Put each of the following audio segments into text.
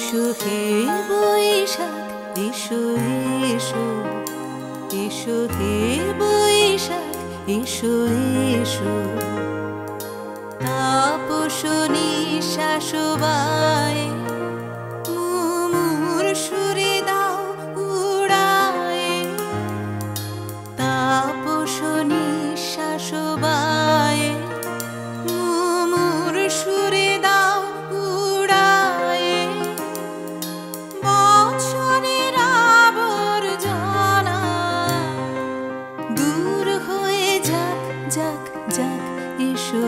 এসো হে বৈশাখ এসো এসো এসো হে বৈশাখ এসো এসো তাপস নিঃশ্বাস বায়ে মুমুর সুরে দাও উড়ায়ে তাপস নিঃশ্বাস বায়ে মুমুর সুরে দাও উড়ায়ে বছরের আবর্জনা দূর হয়ে যাক যাক যাক এসো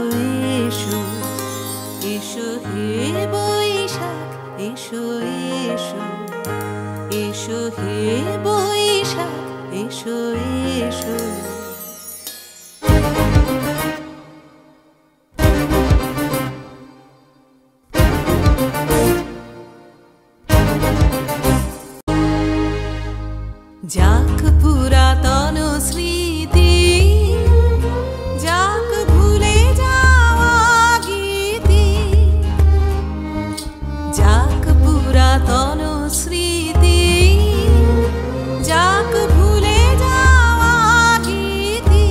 এসো এসো হে বৈশাখ এসো এসো এসো হে বৈশাখ এসো এসো যাক পুরাতন স্মৃতি যাক ভুলে যাওয়া গীতি যাক পুরাতন স্মৃতি যাক ভুলে যাওয়া গীতি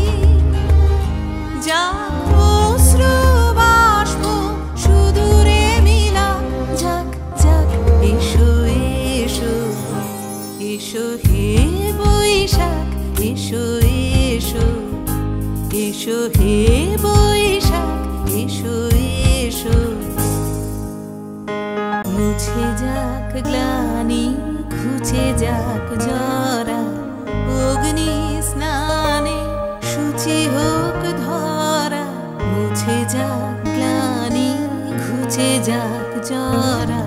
যাক অশ্রু বাষ্প সুদূরে মিলা যাক যাক এসো এসো এসো হে বৈশাখ এসো এসো এসো হে বৈশাখ এসো এসো মুছে যাক গ্লানি ঘুচে যাক জরা অগ্নি স্নানে শুচি হোক ধরা মুছে যাক গ্লানি ঘুচে যাক জরা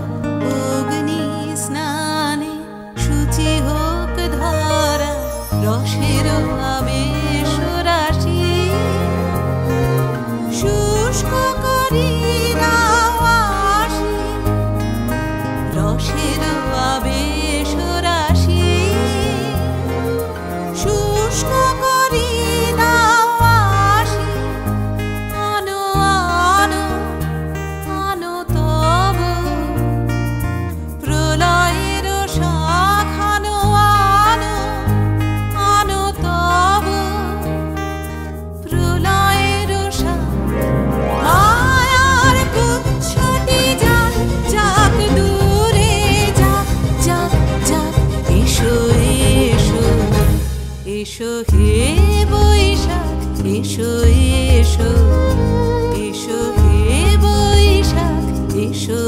অগ্নি স্নানে শুচি হোক ধরা রসের আবেশ রাশি শুষ্ক করি দাও আসি রসের আবেশ রাশি শুষ্ক করি দাও আসি আনো আনো আনো তব প্রলয়ের শাখ আনো আনো আনো তব প্রলয়ের শাখ মায়ার গুচ্ছটি যাক যাক দূরে যাক যাক যাক এসো এসো এসো হে বৈশাখ এসো এসো এসো হে বৈশাখ এসো